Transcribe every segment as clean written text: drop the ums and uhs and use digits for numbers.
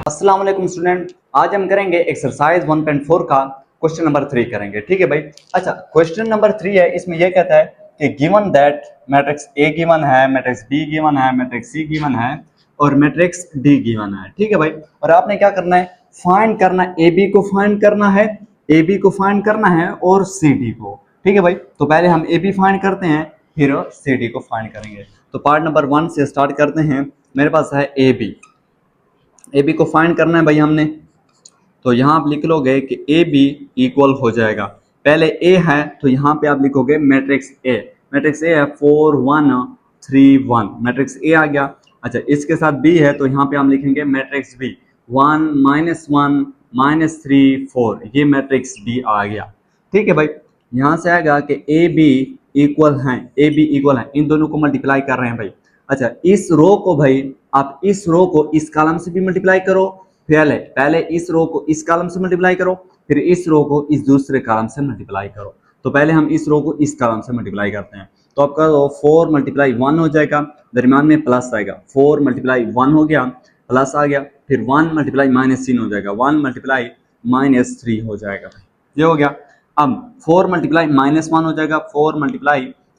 अस्सलाम वालेकुम स्टूडेंट, आज हम करेंगे एक्सरसाइज 1.4 का क्वेश्चन नंबर 3 करेंगे। ठीक है भाई। अच्छा, क्वेश्चन नंबर 3 है, इसमें यह कहता है कि given that matrix A given है, मैट्रिक्स बी गिवन है, मैट्रिक्स सी गिवन है और मैट्रिक्स डी गिवन है। ठीक है भाई। और आपने क्या करना है, फाइंड करना, ए बी को फाइंड करना है, ए बी को फाइंड करना है और सी डी को। ठीक है भाई। तो पहले हम ए बी फाइंड करते हैं, फिर सी डी को फाइंड करेंगे। तो पार्ट नंबर 1 से स्टार्ट करते हैं। मेरे पास है ए बी। ए बी को फाइंड करना है भाई हमने, तो यहाँ आप लिख लोगे कि ए बी इक्वल हो जाएगा, पहले ए है तो यहाँ पे आप लिखोगे मैट्रिक्स ए। मैट्रिक्स ए है 4 1 3 1, मैट्रिक्स ए आ गया। अच्छा, इसके साथ बी है तो यहाँ पे हम लिखेंगे मैट्रिक्स बी 1 -1 -3 4, ये मैट्रिक्स बी आ गया। ठीक है भाई। यहाँ से आएगा कि ए बी इक्वल है, ए बी इक्वल है, इन दोनों को मल्टीप्लाई कर रहे हैं भाई। अच्छा, इस रो को भाई आप इस रो को इस कॉलम से भी मल्टीप्लाई करो, पहले इस रो को इस कॉलम से मल्टीप्लाई करो, फिर इस रो को इस दूसरे कॉलम से मल्टीप्लाई करो। तो पहले हम इस रो को इस कॉलम से मल्टीप्लाई करते हैं। तो आपका 4 × 1 हो जाएगा, दरमियान में प्लस आएगा, 4 × 1 हो गया, प्लस आ गया, फिर 1 × -3 हो जाएगा, 1 × -3 हो जाएगा। ये हो गया। अब 4 × -1 हो जाएगा, 4 ×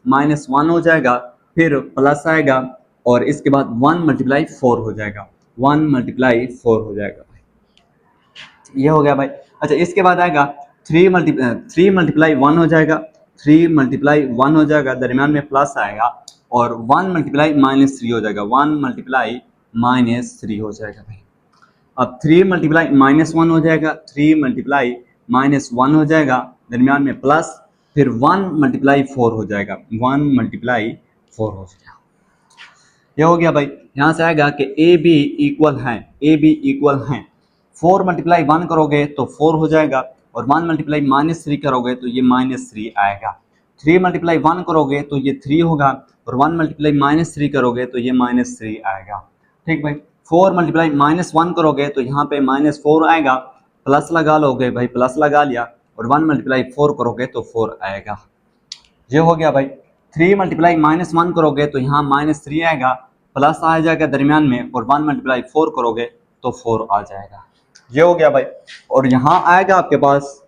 -1 हो जाएगा, फिर प्लस आएगा और इसके बाद 1 × 4 हो जाएगा, 1 × 4 हो जाएगा भाई। ये हो गया भाई। अच्छा, इसके बाद आएगा 3 × 1 हो जाएगा, 3 × 1 हो जाएगा, दरमियान में प्लस आएगा और 1 × -3 हो जाएगा, 1 × -3 हो जाएगा भाई। अब 3 × -1 हो जाएगा, 3 × -1 हो जाएगा, दरमियान में प्लस, फिर 1 × 4 हो जाएगा, 1 × 4 हो जाएगा। ये हो गया भाई। यहाँ से आएगा कि ए बी इक्वल है, ए बी इक्वल है, 4 × 1 करोगे तो 4 हो जाएगा और 1 × -3 करोगे तो ये -3 आएगा। 3 × 1 करोगे तो ये 3 होगा और 1 × -3 करोगे तो ये -3 आएगा। ठीक भाई। 4 × -1 करोगे तो यहाँ पे -4 आएगा, प्लस लगा लोगे भाई, प्लस लगा लिया, और 1 × 4 करोगे तो 4 आएगा। ये हो गया भाई। 3 × -1 करोगे तो यहाँ -3 आएगा, प्लस आ जाएगा दरमियान में, और 1 × 4 करोगे तो 4 आ जाएगा। ये हो गया भाई। और यहाँ आएगा आपके पास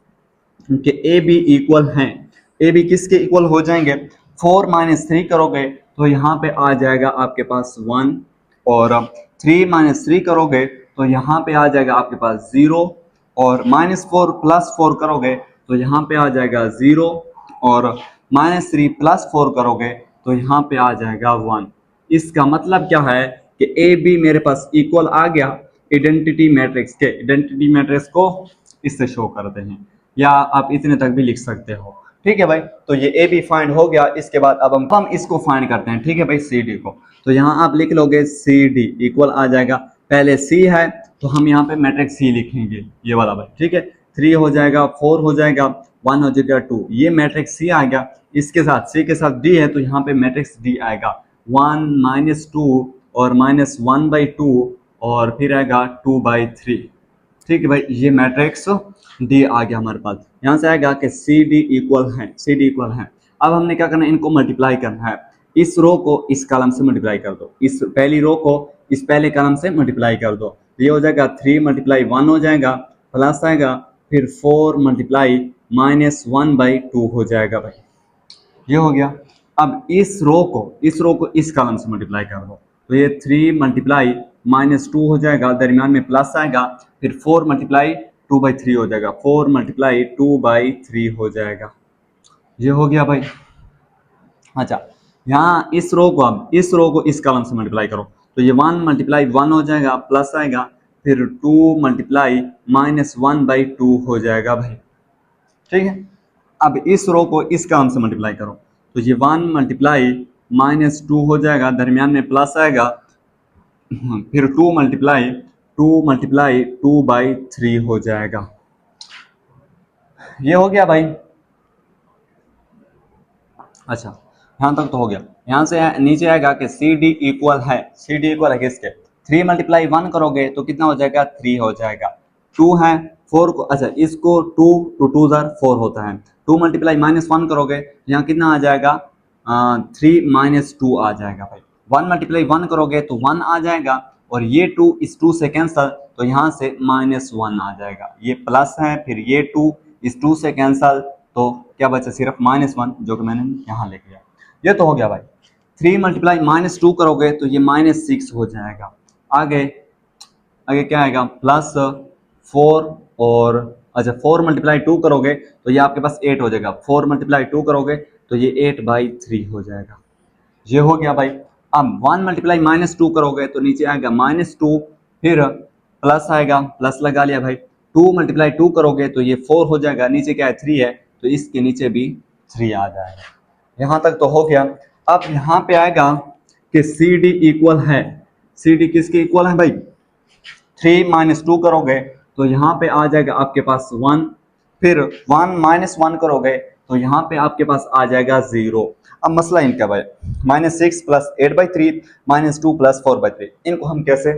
कि ए बी इक्वल है, ए बी किसके इक्वल हो जाएंगे, 4 - 3 करोगे तो यहाँ पे आ जाएगा आपके पास 1, और 3 - 3 करोगे तो यहाँ पे आ जाएगा आपके पास 0, और -4 + 4 करोगे तो यहाँ पे आ जाएगा 0, और -3 + 4 करोगे तो यहाँ पे आ जाएगा 1। इसका मतलब क्या है कि ए बी मेरे पास इक्वल आ गया आइडेंटिटी मैट्रिक्स के। आइडेंटिटी मैट्रिक्स को इससे शो करते हैं, या आप इतने तक भी लिख सकते हो। ठीक है भाई। तो ये ए बी फाइंड हो गया। इसके बाद अब हम इसको फाइंड करते हैं। ठीक है भाई, सी डी को। तो यहाँ आप लिख लोगे सी डी इक्वल आ जाएगा, पहले सी है तो हम यहाँ पे मैट्रिक्स सी लिखेंगे, ये वाला भाई। ठीक है, 3 हो जाएगा, 4 हो जाएगा, 1 हो जाएगा, 2, ये मैट्रिक्स सी आ गया। इसके साथ सी के साथ डी है तो यहाँ पे मैट्रिक्स डी आएगा, 1 - 2 और -1/2 और फिर आएगा 2/3। ठीक है भाई, ये मैट्रिक्स डी आ गया हमारे पास। यहाँ से आएगा कि सी डी इक्वल है, सी डी इक्वल है। अब हमने क्या करना है, इनको मल्टीप्लाई करना है। इस रो को इस कॉलम से मल्टीप्लाई कर दो, इस पहली रो को इस पहले कॉलम से मल्टीप्लाई कर दो। ये हो जाएगा 3 × 1 हो जाएगा, प्लस आएगा, फिर 4 × -1/2 हो जाएगा भाई। ये हो गया। अब इस रो को इस कॉलम से मल्टीप्लाई कर दो, तो ये 3 × -2 हो जाएगा, दरमियान में प्लस आएगा, फिर 4 × 2/3 हो जाएगा, 4 × 2/3 हो जाएगा। ये हो गया भाई। अच्छा, यहाँ इस रो को इस कॉलम से मल्टीप्लाई करो, तो ये 1 × 1 हो जाएगा, प्लस आएगा, फिर 2 × -1/2 हो जाएगा भाई। ठीक है। अब इस रो को इस कॉलम से मल्टीप्लाई करो, तो ये 1 × -2 हो जाएगा, दरमियान में प्लस आएगा, फिर 2 × 2/3 हो जाएगा। ये हो गया भाई। अच्छा, यहाँ तक तो हो गया। यहाँ से नीचे आएगा कि सी डी इक्वल है, सी डी इक्वल है किसके, 3 × 1 करोगे तो कितना हो जाएगा, 3 हो जाएगा। 2 है, 4 को, अच्छा इसको 2 × 2 = 4 होता है। 2 × -1 करोगे यहाँ कितना आ जाएगा, 3 - 2 आ जाएगा भाई। 1 × 1 करोगे तो 1 आ जाएगा, और ये 2 इस 2 से कैंसल, तो यहाँ से -1 आ जाएगा, ये प्लस है फिर ये 2, इस 2 से कैंसल, तो क्या बचा सिर्फ -1 जो कि मैंने यहाँ लिख लिया। ये तो हो गया भाई। 3 मल्टीप्लाई -2 करोगे तो ये -6 हो जाएगा। आगे आगे क्या आएगा +4 और अच्छा 4 मल्टीप्लाई 2 करोगे तो ये आपके पास 8 हो जाएगा। 4 मल्टीप्लाई 2 करोगे तो ये 8/3 हो जाएगा। ये हो गया भाई। अब 1 मल्टीप्लाई -2 करोगे तो नीचे आएगा -2, फिर प्लस आएगा, प्लस लगा लिया भाई। 2 मल्टीप्लाई 2 करोगे तो ये 4 हो जाएगा, नीचे क्या है 3 है तो इसके नीचे भी 3 आ जाएगा। यहाँ तक तो हो गया। अब यहाँ पे आएगा कि सी डी इक्वल है, सी डी किसके इक्वल है भाई, 3 - 2 करोगे तो यहाँ पे आ जाएगा आपके पास 1, फिर 1 - 1 करोगे तो यहाँ पे आपके पास आ जाएगा 0। अब मसला इनका भाई -6 + 8/3 -2 + 4/3, इनको हम कैसे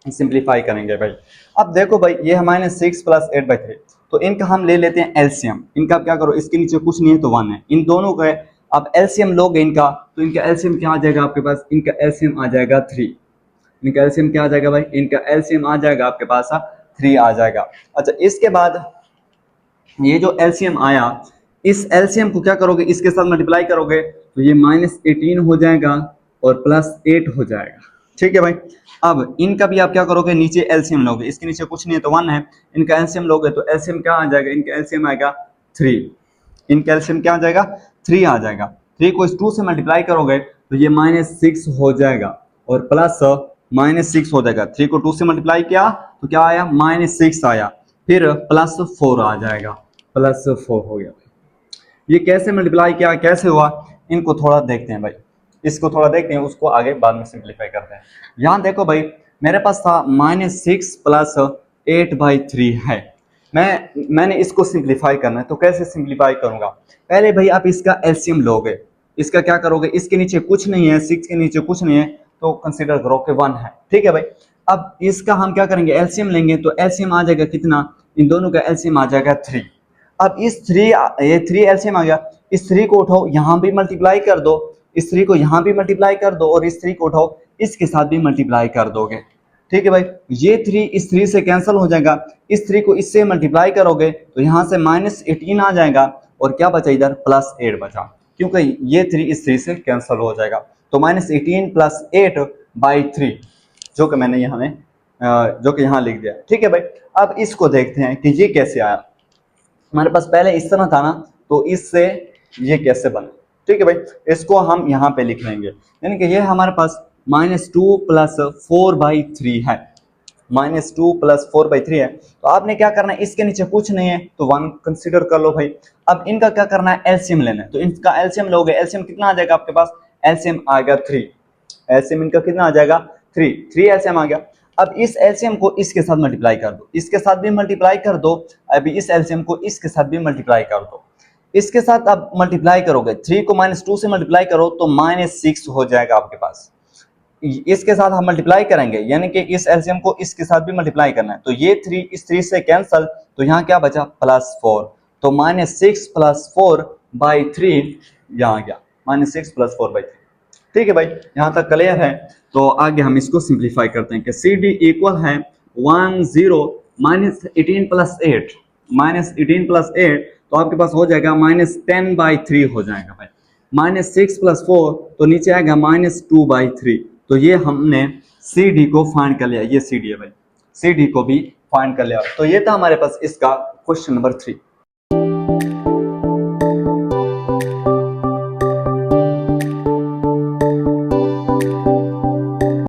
सिंप्लीफाई करेंगे भाई। अब देखो भाई ये है -6 + 8/3, तो इनका हम ले लेते हैं एलसीएम। इनका क्या करो, इसके नीचे कुछ नहीं है तो 1 है, इन दोनों का अब एलसीएम लोगे इनका, तो इनका एलसीएम क्या आ जाएगा आपके पास, इनका एलसीएम आ जाएगा 3। इनका एलसीएम क्या आ जाएगा भाई, इनका एलसीएम आ जाएगा आपके पास 3 आ जाएगा। अच्छा इसके बाद ये जो एलसीएम आया, इस एलसीएम को क्या करोगे, इसके साथ मल्टीप्लाई करोगे तो ये -18 हो जाएगा और +8 हो जाएगा। ठीक है भाई। अब इनका भी आप क्या करोगे, नीचे एलसीएम लोगे, इसके नीचे कुछ नहीं है तो 1 है, इनका एलसीएम लोगे तो एलसीएम क्या आ जाएगा, इनका एलसीएम आएगा 3। इनका एलसीएम क्या आ जाएगा 3 आ जाएगा। 3 को इस 2 से मल्टीप्लाई करोगे तो ये -6 हो जाएगा और प्लस -6 हो जाएगा। 3 को 2 से मल्टीप्लाई किया तो क्या आया -6 आया, फिर +4 आ जाएगा, +4 हो गया। ये कैसे मल्टीप्लाई किया, कैसे हुआ, इनको थोड़ा देखते हैं भाई, इसको थोड़ा देखते हैं, उसको आगे बाद में सिंप्लीफाई करते हैं। यहाँ देखो भाई मेरे पास था -6 + 8/3 है, मैंने इसको सिंप्लीफाई करना है, तो कैसे सिंप्लीफाई करूंगा, पहले भाई आप इसका एलसीएम लोगे, इसका क्या करोगे, इसके नीचे कुछ नहीं है, 6 के नीचे कुछ नहीं है तो कंसीडर करो कि 1 है। ठीक है भाई। अब इसका हम क्या करेंगे, एलसीएम लेंगे, तो एलसीएम आ जाएगा कितना, इन दोनों का एलसीएम आ जाएगा 3। अब इस 3 ये 3 एलसीएम आ गया, इस 3 को उठाओ यहाँ भी मल्टीप्लाई कर दो, इस 3 को यहाँ भी मल्टीप्लाई कर दो और इस 3 को उठाओ इसके साथ भी मल्टीप्लाई कर दोगे। ठीक है भाई। ये 3 इस 3 से कैंसिल हो जाएगा, इस 3 को इससे मल्टीप्लाई करोगे तो यहाँ से -18 आ जाएगा और क्या बचा इधर +8 बचा, क्योंकि ये 3 इस 3 से कैंसिल हो जाएगा। तो -18 + 8/3 जो कि मैंने यहाँ लिख दिया। ठीक है भाई। अब इसको देखते हैं कि ये कैसे आया, हमारे पास पहले इस तरह था ना, तो इससे ये कैसे बना। ठीक है भाई। इसको हम यहाँ पे लिख लेंगे, यानी कि ये हमारे पास -2 + 4/3 है, -2 + 4/3 है। तो आपने क्या करना है, इसके नीचे कुछ नहीं है तो 1 कंसीडर कर लो भाई। अब इनका क्या करना है, एलसीएम लेना है, तो इनका एलसीएम लोगे, एलसीएम कितना आ जाएगा आपके पास, एलसीएम आएगा 3। एलसीएम इनका कितना आ जाएगा 3 एलसीएम आ गया। अब इस एलसीएम को इसके साथ मल्टीप्लाई कर दो, इसके साथ भी मल्टीप्लाई कर दो, अभी इस एलसीएम को इसके साथ भी मल्टीप्लाई कर दो, इसके साथ अब मल्टीप्लाई करोगे, 3 को -2 से मल्टीप्लाई करो तो -6 हो जाएगा आपके पास। इसके साथ हम मल्टीप्लाई करेंगे, यानी कि इस एलसीएम को इसके साथ भी मल्टीप्लाई करना है, तो ये 3 इस 3 से कैंसल, तो यहाँ क्या बचा +4, तो -6 + 4/3 यहाँ गया, -6 + 4/3। ठीक है भाई, यहाँ तक क्लियर है। तो आगे हम इसको सिंप्लीफाई करते हैं कि सी डी इक्वल है 1 0 -18 + 8 -18 + 8, तो आपके पास हो जाएगा -10/3 हो जाएगा भाई। -6 + 4 तो नीचे आएगा -2/3, तो ये हमने सी डी को फाइंड कर लिया, ये सी डी है भाई, सी डी को भी फाइंड कर लिया। तो ये था हमारे पास इसका क्वेश्चन नंबर 3।